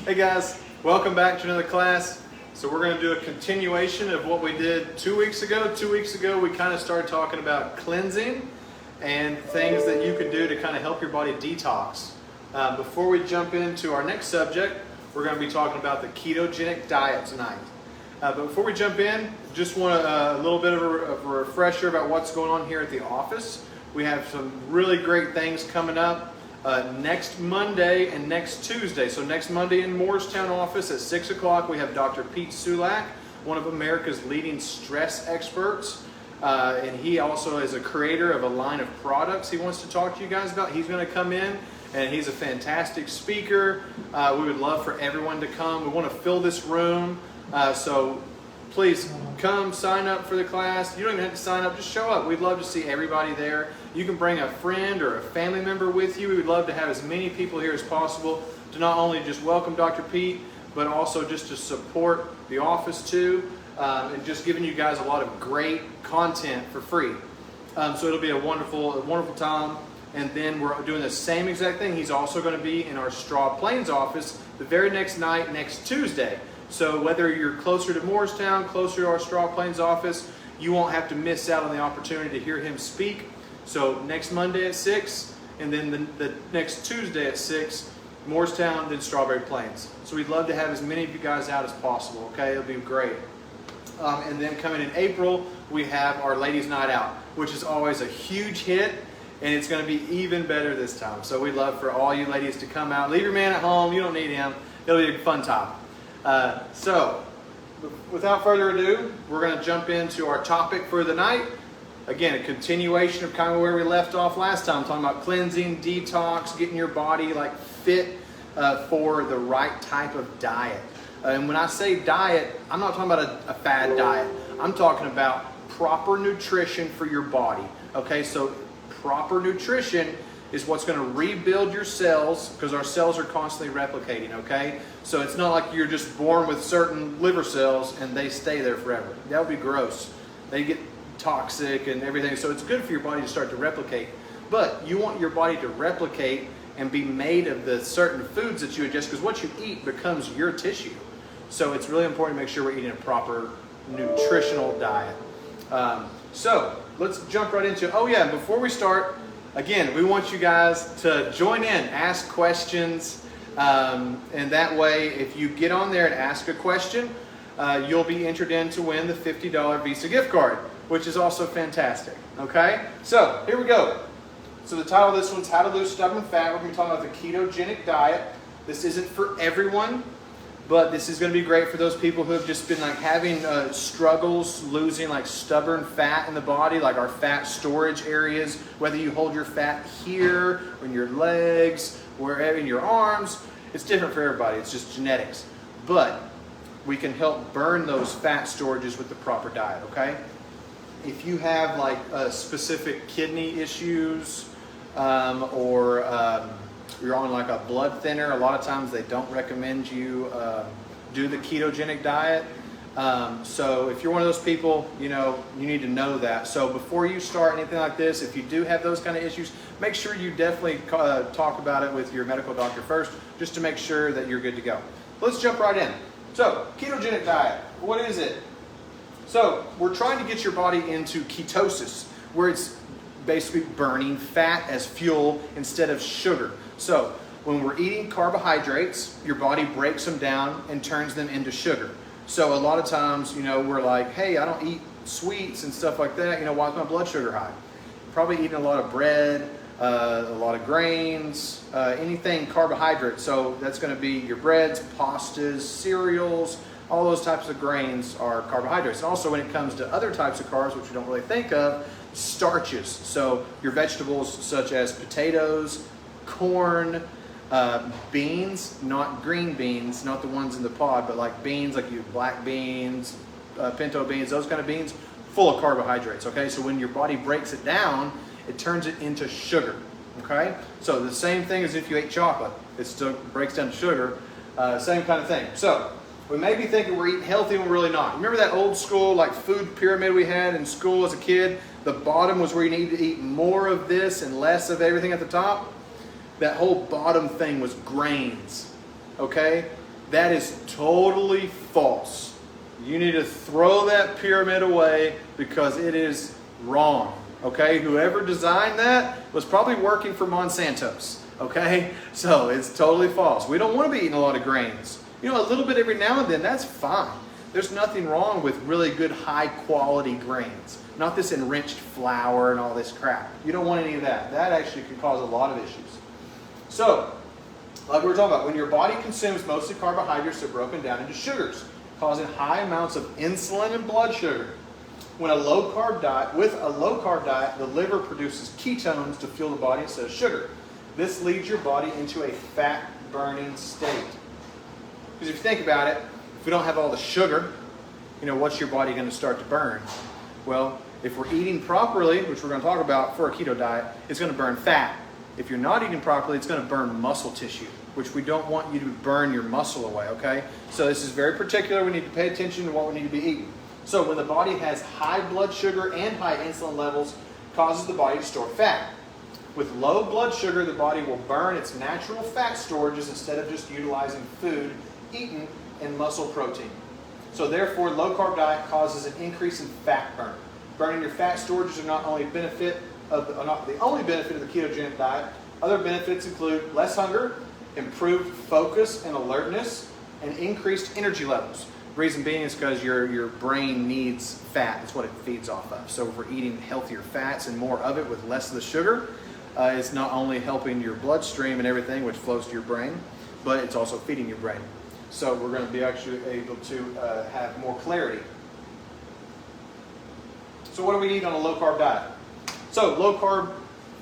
Hey guys, welcome back to another class. So we're going to do a continuation of what we did 2 weeks ago. 2 weeks ago we kind of started talking about cleansing and things that you can do to kind of help your body detox. Before we jump into our next subject, we're going to be talking about the ketogenic diet tonight. But before we jump in, just want a little bit of a refresher about what's going on here at the office. We have some really great things coming up next Monday and next Tuesday. So next Monday in Moorestown office at 6 o'clock, we have Dr. Pete Sulak, one of America's leading stress experts. And he also is a creator of a line of products he wants to talk to you guys about. He's going to come in, and he's a fantastic speaker. We would love for everyone to come. We want to fill this room. So please come sign up for the class. You don't even have to sign up, just show up. We'd love to see everybody there. You can bring a friend or a family member with you. We would love to have as many people here as possible to not only just welcome Dr. Pete, but also just to support the office too, and just giving you guys a lot of great content for free. So it'll be a wonderful time. And then we're doing the same exact thing. He's also going to be in our Straw Plains office the very next night, next Tuesday. So whether you're closer to Moorestown, closer to our Straw Plains office, you won't have to miss out on the opportunity to hear him speak. So next Monday at 6, and then the next Tuesday at 6, Moorestown, then Strawberry Plains. So we'd love to have as many of you guys out as possible, okay? It'll be great. And then coming in April, we have our Ladies Night Out, which is always a huge hit, and it's going to be even better this time. So we'd love for all you ladies to come out. Leave your man at home. You don't need him. It'll be a fun time. So without further ado, we're going to jump into our topic for the night. Again, a continuation of kind of where we left off last time, talking about cleansing, detox, getting your body like fit for the right type of diet. And when I say diet, I'm not talking about a fad diet. I'm talking about proper nutrition for your body. Okay, so proper nutrition is what's going to rebuild your cells, because our cells are constantly replicating, okay? So it's not like you're just born with certain liver cells and they stay there forever. That would be gross. They get toxic and everything. So it's good for your body to start to replicate. But you want your body to replicate and be made of the certain foods that you ingest, because what you eat becomes your tissue. So it's really important to make sure we're eating a proper nutritional diet. So let's jump right into it. Oh yeah, before we start, again, we want you guys to join in, ask questions, and that way, if you get on there and ask a question, you'll be entered in to win the $50 Visa gift card, which is also fantastic, okay? So, here we go. So the title of this one's How to Lose Stubborn Fat. We're going to be talking about the ketogenic diet. This isn't for everyone, but this is going to be great for those people who have just been like having struggles losing like stubborn fat in the body, like our fat storage areas, whether you hold your fat here, or in your legs, wherever, in your arms. It's different for everybody. It's just genetics. But we can help burn those fat storages with the proper diet, okay? If you have like specific kidney issues or you're on like a blood thinner, a lot of times they don't recommend you do the ketogenic diet. So if you're one of those people, you need to know that. So before you start anything like this, if you do have those kind of issues, make sure you definitely talk about it with your medical doctor first, just to make sure that you're good to go. Let's jump right in. So ketogenic diet, what is it? So we're trying to get your body into ketosis, where it's basically burning fat as fuel instead of sugar. So when we're eating carbohydrates, your body breaks them down and turns them into sugar. So a lot of times, we're like, hey, I don't eat sweets and stuff like that. Why is my blood sugar high? Probably eating a lot of bread, a lot of grains, anything carbohydrate. So that's going to be your breads, pastas, cereals. All those types of grains are carbohydrates. And also when it comes to other types of carbs, which we don't really think of, starches. So your vegetables such as potatoes, corn, beans, not green beans, not the ones in the pod, but like beans, like black beans, pinto beans, those kind of beans, full of carbohydrates, okay? So when your body breaks it down, it turns it into sugar, okay? So the same thing as if you ate chocolate. It still breaks down to sugar, same kind of thing. So we may be thinking we're eating healthy when we're really not. Remember that old school like food pyramid we had in school as a kid? The bottom was where you needed to eat more of this and less of everything at the top. That whole bottom thing was grains, okay? That is totally false. You need to throw that pyramid away because it is wrong. Okay, whoever designed that was probably working for Monsanto's. Okay, so it's totally false. We don't want to be eating a lot of grains. You know, a little bit every now and then, that's fine. There's nothing wrong with really good high quality grains. Not this enriched flour and all this crap. You don't want any of that. That actually can cause a lot of issues. So, like we were talking about, when your body consumes mostly carbohydrates, they're broken down into sugars, causing high amounts of insulin and blood sugar. With a low carb diet, the liver produces ketones to fuel the body instead of sugar. This leads your body into a fat burning state. Because if you think about it, if we don't have all the sugar, you know, what's your body going to start to burn? Well, if we're eating properly, which we're going to talk about for a keto diet, it's going to burn fat. If you're not eating properly, it's going to burn muscle tissue, which we don't want you to burn your muscle away, okay? So this is very particular. We need to pay attention to what we need to be eating. So when the body has high blood sugar and high insulin levels, it causes the body to store fat. With low blood sugar, the body will burn its natural fat storages instead of just utilizing food eaten in muscle protein. So therefore, low-carb diet causes an increase in fat burn. Burning your fat storages are not the only benefit of the ketogenic diet. Other benefits include less hunger, improved focus and alertness, and increased energy levels. Reason being is because your brain needs fat. That's what it feeds off of. So if we're eating healthier fats and more of it with less of the sugar, it's not only helping your bloodstream and everything, which flows to your brain, but it's also feeding your brain. So we're going to be actually able to have more clarity. So what do we need on a low-carb diet? So low-carb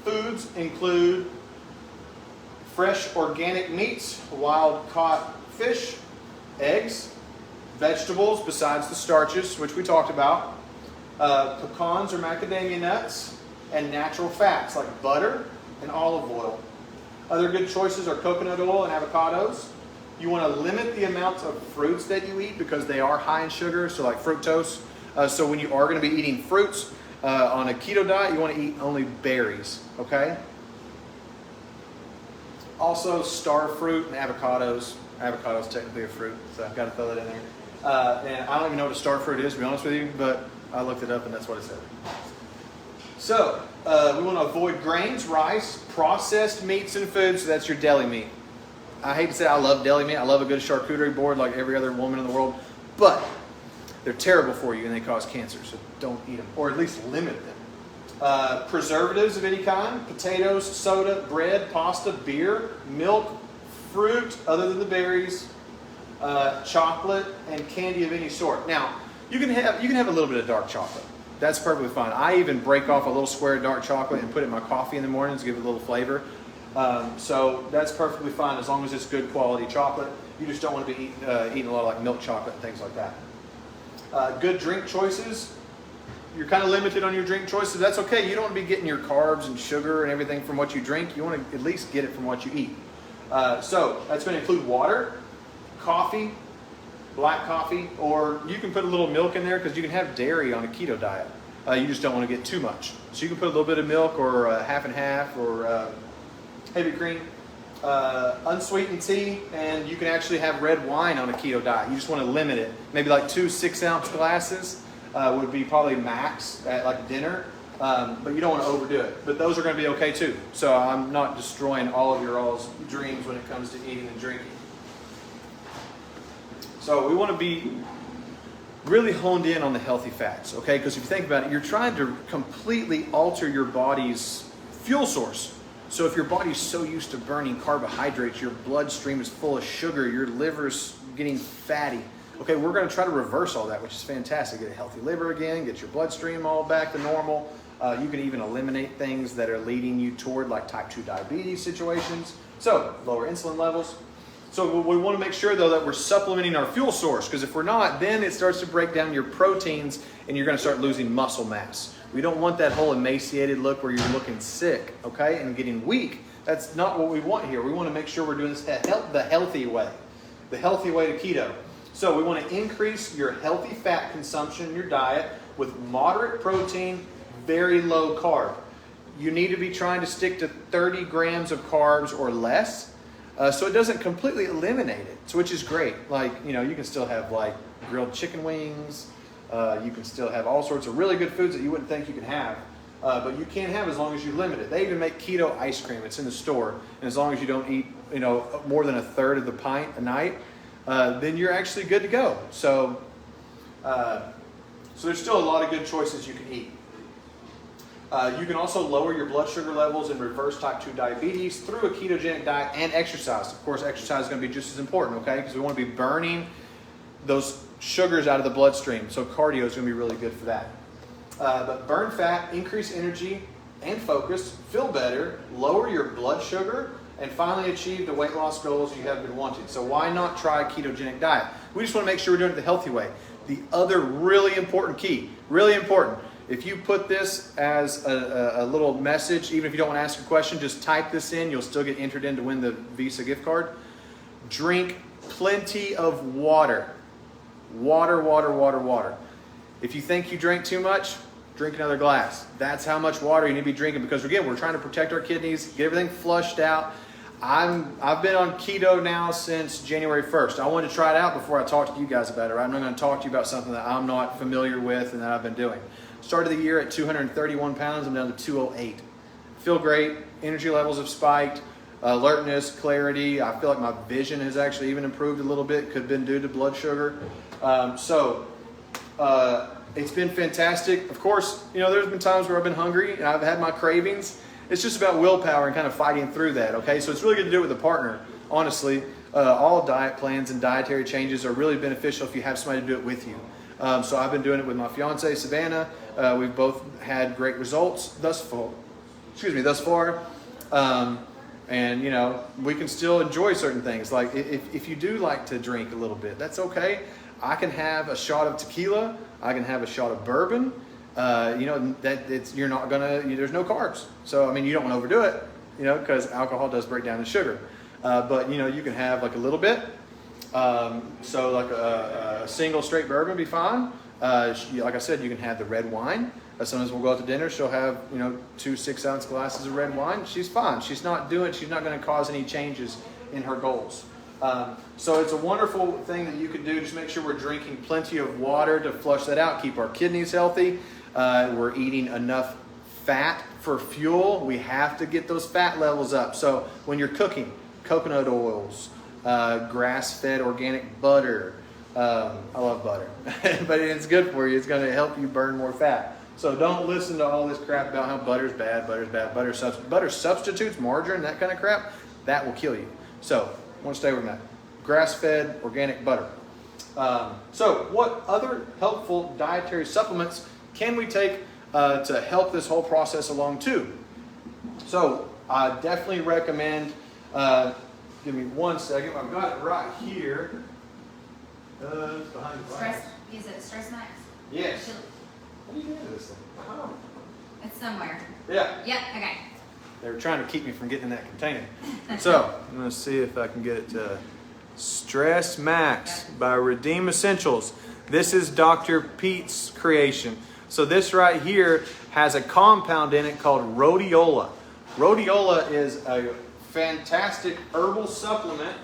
foods include fresh organic meats, wild-caught fish, eggs, vegetables besides the starches, which we talked about, pecans or macadamia nuts, and natural fats like butter and olive oil. Other good choices are coconut oil and avocados. You want to limit the amount of fruits that you eat because they are high in sugar, so like fructose. So when you are going to be eating fruits on a keto diet, you want to eat only berries, okay? Also, star fruit and avocados. Avocado is technically a fruit, so I've got to throw that in there. And I don't even know what a star fruit is, to be honest with you, but I looked it up and that's what it said. So, we want to avoid grains, rice, processed meats and foods, so that's your deli meat. I hate to say I love deli meat. I love a good charcuterie board like every other woman in the world, but they're terrible for you and they cause cancer, so don't eat them, or at least limit them. Preservatives of any kind, potatoes, soda, bread, pasta, beer, milk, fruit other than the berries, chocolate, and candy of any sort. Now, you can have a little bit of dark chocolate. That's perfectly fine. I even break off a little square of dark chocolate and put it in my coffee in the mornings to give it a little flavor. So that's perfectly fine as long as it's good quality chocolate. You just don't want to be eating a lot of like milk chocolate and things like that. Good drink choices. You're kind of limited on your drink choices. That's okay. You don't want to be getting your carbs and sugar and everything from what you drink. You want to at least get it from what you eat. So that's going to include water, coffee, black coffee, or you can put a little milk in there because you can have dairy on a keto diet. You just don't want to get too much. So you can put a little bit of milk or half and half or heavy cream, unsweetened tea, and you can actually have red wine on a keto diet. You just want to limit it. Maybe like 2 6-ounce glasses would be probably max at like dinner, but you don't want to overdo it. But those are going to be okay too. So I'm not destroying all of your all's dreams when it comes to eating and drinking. So we want to be really honed in on the healthy fats, okay? Because if you think about it, you're trying to completely alter your body's fuel source. So if your body's so used to burning carbohydrates, your bloodstream is full of sugar, your liver's getting fatty. Okay, we're going to try to reverse all that, which is fantastic. Get a healthy liver again, get your bloodstream all back to normal. You can even eliminate things that are leading you toward like type 2 diabetes situations. So lower insulin levels. So we want to make sure though that we're supplementing our fuel source, because if we're not, then it starts to break down your proteins and you're going to start losing muscle mass. We don't want that whole emaciated look where you're looking sick, okay, and getting weak. That's not what we want here. We want to make sure we're doing this the healthy way to keto. So we want to increase your healthy fat consumption in your diet with moderate protein, very low carb. You need to be trying to stick to 30 grams of carbs or less. So it doesn't completely eliminate it, so which is great. Like, you know, you can still have like grilled chicken wings. You can still have all sorts of really good foods that you wouldn't think you can have. But you can have as long as you limit it. They even make keto ice cream. It's in the store. And as long as you don't eat, you know, more than a third of the pint a night, then you're actually good to go. So there's still a lot of good choices you can eat. You can also lower your blood sugar levels and reverse type 2 diabetes through a ketogenic diet and exercise. Of course, exercise is going to be just as important, okay? Because we want to be burning those sugars out of the bloodstream. So cardio is going to be really good for that. But burn fat, increase energy and focus, feel better, lower your blood sugar, and finally achieve the weight loss goals you have been wanting. So why not try a ketogenic diet? We just want to make sure we're doing it the healthy way. The other really important key, really important, if you put this as a little message, even if you don't want to ask a question, just type this in. You'll still get entered in to win the Visa gift card. Drink plenty of water. Water, water, water, water. If you think you drink too much, drink another glass. That's how much water you need to be drinking, because again, we're trying to protect our kidneys, get everything flushed out. I've been on keto now since January 1st. I wanted to try it out before I talk to you guys about it. Right? I'm not going to talk to you about something that I'm not familiar with and that I've been doing. Started the year at 231 pounds. I'm down to 208. Feel great. Energy levels have spiked. Alertness, clarity. I feel like my vision has actually even improved a little bit. Could have been due to blood sugar. It's been fantastic. Of course, you know, there's been times where I've been hungry and I've had my cravings. It's just about willpower and kind of fighting through that, okay? So it's really good to do it with a partner, honestly. All diet plans and dietary changes are really beneficial if you have somebody to do it with you. So I've been doing it with my fiance, Savannah. We've both had great results thus far. And, you know, we can still enjoy certain things. Like if you do like to drink a little bit, that's okay. I can have a shot of tequila. I can have a shot of bourbon. You know, you're not gonna, there's no carbs. So, I mean, you don't want to overdo it, you know, because alcohol does break down the sugar. But, you know, you can have like a little bit. So like a single straight bourbon would be fine. Like I said, you can have the red wine. Sometimes we'll go out to dinner. She'll have, you know, 2 6-ounce glasses of red wine. She's fine. She's not going to cause any changes in her goals. So it's a wonderful thing that you can do. Just make sure we're drinking plenty of water to flush that out, keep our kidneys healthy. We're eating enough fat for fuel. We have to get those fat levels up. So when you're cooking, coconut oils, grass-fed organic butter. I love butter, but it's good for you. It's going to help you burn more fat. So don't listen to all this crap about how butter's bad, butter substitutes, margarine, that kind of crap. That will kill you. So I want to stay with that. Grass-fed organic butter. So what other helpful dietary supplements can we take to help this whole process along too? So I definitely recommend, give me 1 second, I've got it right here. It's behind the glass. Is it Stress Max? Yes. What are you doing to this thing? Oh. It's somewhere. Yeah. Yep, okay. They were trying to keep me from getting in that container. So I'm going to see if I can get it to Stress Max by Redeem Essentials. This is Dr. Pete's creation. So this right here has a compound in it called rhodiola. Rhodiola is a fantastic herbal supplement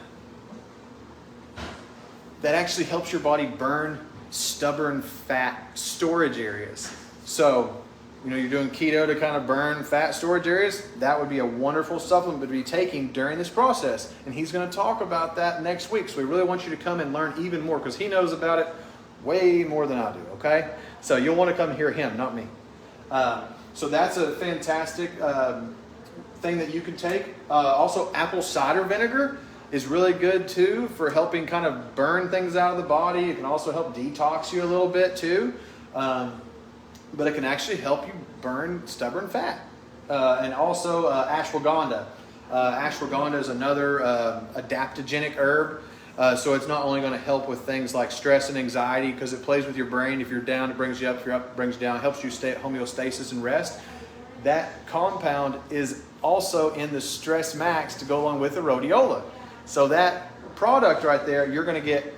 that actually helps your body burn stubborn fat storage areas. So, you know, you're doing keto to kind of burn fat storage areas. That would be a wonderful supplement to be taking during this process. And he's going to talk about that next week. So we really want you to come and learn even more, because he knows about it way more than I do, okay? So you'll want to come hear him, not me. So that's a fantastic thing that you can take. Also, apple cider vinegar is really good too for helping kind of burn things out of the body. It can also help detox you a little bit too. But it can actually help you burn stubborn fat. And also ashwagandha. Ashwagandha is another adaptogenic herb. So it's not only going to help with things like stress and anxiety, because it plays with your brain. If you're down, it brings you up. If you're up, it brings you down. It helps you stay at homeostasis and rest. That compound is also in the Stress Max to go along with the rhodiola. So that product right there, you're going to get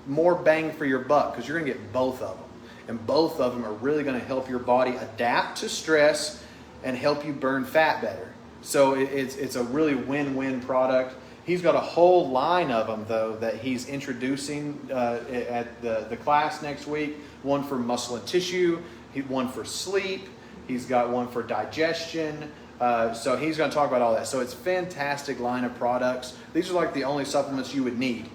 more bang for your buck, because you're going to get both of them. And both of them are really going to help your body adapt to stress and help you burn fat better. So it's a really win-win product. He's got a whole line of them, though, that he's introducing at the class next week. One for muscle and tissue, one for sleep. He's got one for digestion. So he's going to talk about all that. So it's a fantastic line of products. These are like the only supplements you would need.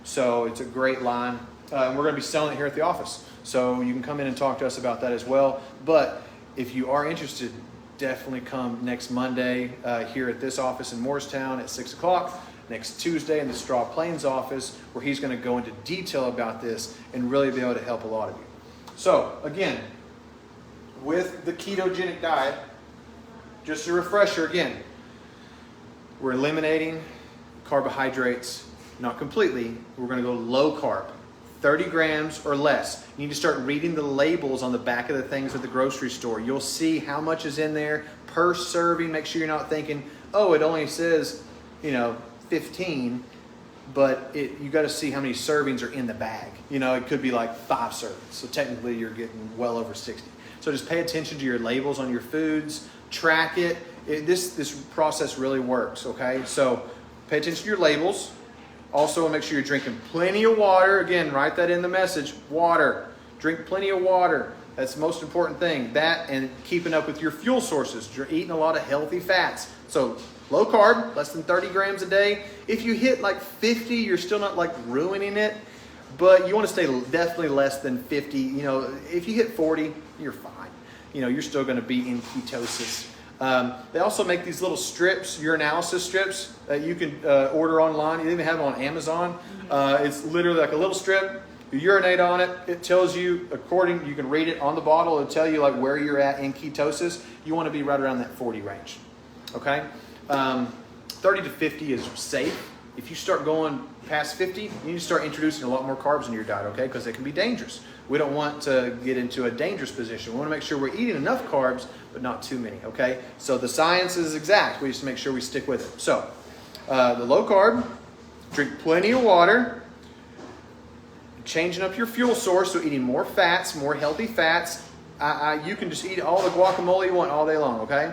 So it's a great line. And we're going to be selling it here at the office. So you can come in and talk to us about that as well. But if you are interested, definitely come next Monday here at this office in Morristown at 6 o'clock. Next Tuesday in the Straw Plains office, where he's going to go into detail about this and really be able to help a lot of you. So again, with the ketogenic diet, just a refresher again, we're eliminating carbohydrates, not completely. We're going to go low carb, 30 grams or less. You need to start reading the labels on the back of the things at the grocery store. You'll see how much is in there per serving. Make sure you're not thinking, oh, it only says, 15, but you got to see how many servings are in the bag. It could be like 5 servings. So technically you're getting well over 60. So just pay attention to your labels on your foods, track it. This process really works, okay? So pay attention to your labels. Also make sure you're drinking plenty of water. Again, write that in the message, water. Drink plenty of water. That's the most important thing. That and keeping up with your fuel sources. You're eating a lot of healthy fats. So low carb, less than 30 grams a day. If you hit like 50, you're still not like ruining it, but you want to stay definitely less than 50. If you hit 40, you're fine. You're still going to be in ketosis. They also make these little strips, urinalysis strips, that you can order online. You even have them on Amazon. It's literally like a little strip. You urinate on it. It tells you, you can read it on the bottle. It'll tell you like where you're at in ketosis. You want to be right around that 40 range. Okay? 30 to 50 is safe. If you start going past 50, you need to start introducing a lot more carbs into your diet, okay? Because it can be dangerous. We don't want to get into a dangerous position. We want to make sure we're eating enough carbs, but not too many, okay? So the science is exact. We just make sure we stick with it. So the low carb, drink plenty of water, changing up your fuel source, so eating more fats, more healthy fats. You can just eat all the guacamole you want all day long, okay?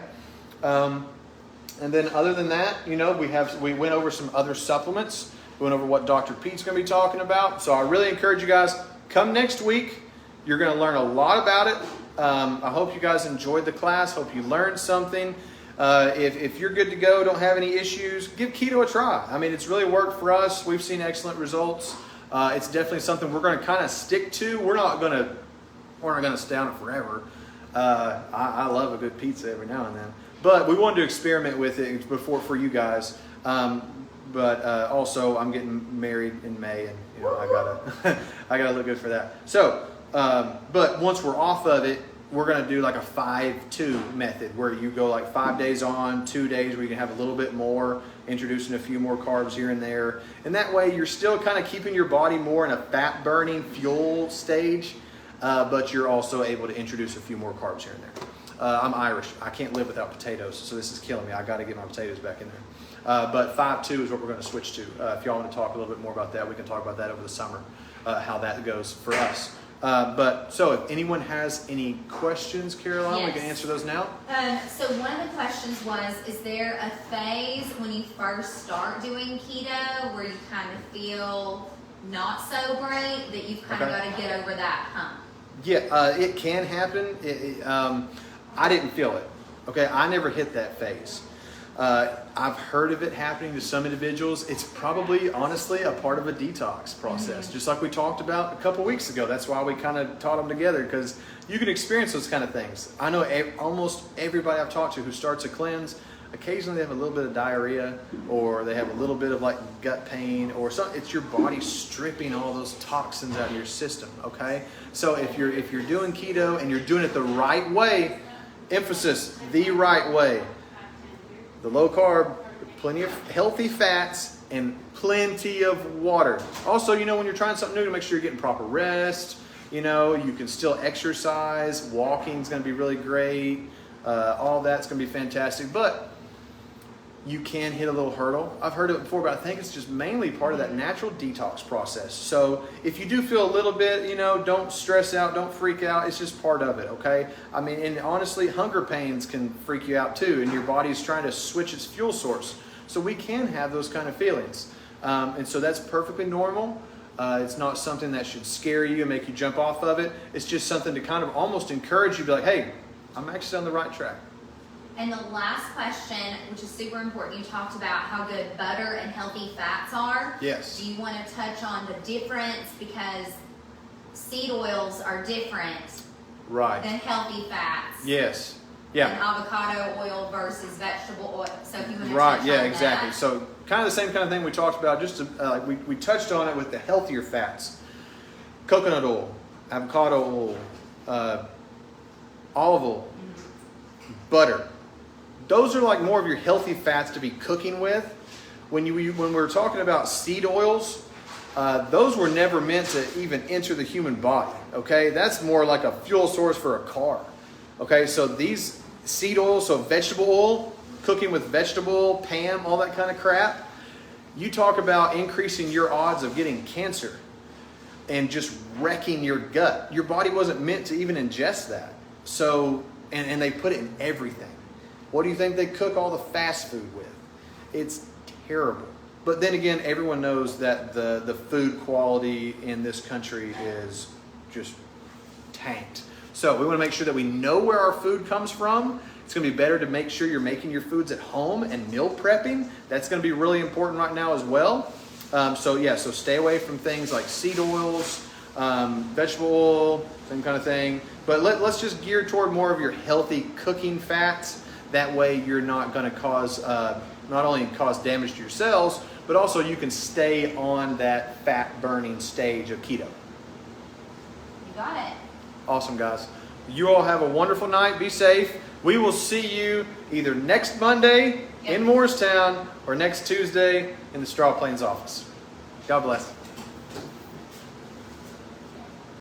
And then other than that, we went over some other supplements. We went over what Dr. Pete's going to be talking about. So I really encourage you guys, come next week. You're going to learn a lot about it. I hope you guys enjoyed the class. Hope you learned something. If you're good to go, don't have any issues, give keto a try. I mean, it's really worked for us. We've seen excellent results. It's definitely something we're going to kind of stick to. We're not going to stay on it forever. I love a good pizza every now and then. But we wanted to experiment with it before for you guys. But also, I'm getting married in May, and I gotta look good for that. So, but once we're off of it, we're gonna do like a 5-2 method, where you go like 5 days on, 2 days where you can have a little bit more, introducing a few more carbs here and there, and that way you're still kind of keeping your body more in a fat burning fuel stage, but you're also able to introduce a few more carbs here and there. I'm Irish. I can't live without potatoes, so this is killing me. I got to get my potatoes back in there. But 5-2 is what we're going to switch to. If y'all want to talk a little bit more about that, we can talk about that over the summer, how that goes for us. So if anyone has any questions, Caroline, Yes. we can answer those now. So one of the questions was, is there a phase when you first start doing keto where you kind of feel not so great, that you've kind of got to get over that hump? Yeah, it can happen. I didn't feel it. Okay, I never hit that phase. I've heard of it happening to some individuals. It's probably, honestly, a part of a detox process, just like we talked about a couple weeks ago. That's why we kind of taught them together, because you can experience those kind of things. I know almost everybody I've talked to who starts a cleanse, occasionally they have a little bit of diarrhea, or they have a little bit of like gut pain, or something. It's your body stripping all those toxins out of your system. Okay, so if you're doing keto and you're doing it the right way, emphasis, the right way. The low carb, plenty of healthy fats, and plenty of water. Also, when you're trying something new, to make sure you're getting proper rest. You can still exercise. Walking's going to be really great. All that's going to be fantastic. But you can hit a little hurdle. I've heard it before, but I think it's just mainly part of that natural detox process. So if you do feel a little bit, don't stress out, don't freak out. It's just part of it, okay? I mean, and honestly, hunger pains can freak you out too, and your body's trying to switch its fuel source. So we can have those kind of feelings. And so that's perfectly normal. It's not something that should scare you and make you jump off of it. It's just something to kind of almost encourage you, be like, hey, I'm actually on the right track. And the last question, which is super important, you talked about how good butter and healthy fats are. Yes. Do you want to touch on the difference? Because seed oils are different than healthy fats. Yes. Yeah. And avocado oil versus vegetable oil. So if you want to Right. touch Yeah. on Exactly. that. So kind of the same kind of thing we talked about. Just to, we touched on it with the healthier fats: coconut oil, avocado oil, olive oil, butter. Those are like more of your healthy fats to be cooking with. When we're talking about seed oils, those were never meant to even enter the human body. Okay, that's more like a fuel source for a car. Okay, so these seed oils, so vegetable oil, cooking with vegetable oil, Pam, all that kind of crap. You talk about increasing your odds of getting cancer and just wrecking your gut. Your body wasn't meant to even ingest that. So, and they put it in everything. What do you think they cook all the fast food with? It's terrible. But then again, everyone knows that the food quality in this country is just tanked. So we want to make sure that we know where our food comes from. It's going to be better to make sure you're making your foods at home and meal prepping. That's going to be really important right now as well. So stay away from things like seed oils, vegetable oil, same kind of thing. But let's just gear toward more of your healthy cooking fats. That way you're not going to not only cause damage to your cells, but also you can stay on that fat burning stage of keto. You got it. Awesome, guys. You all have a wonderful night. Be safe. We will see you either next Monday in Morristown or next Tuesday in the Straw Plains office. God bless.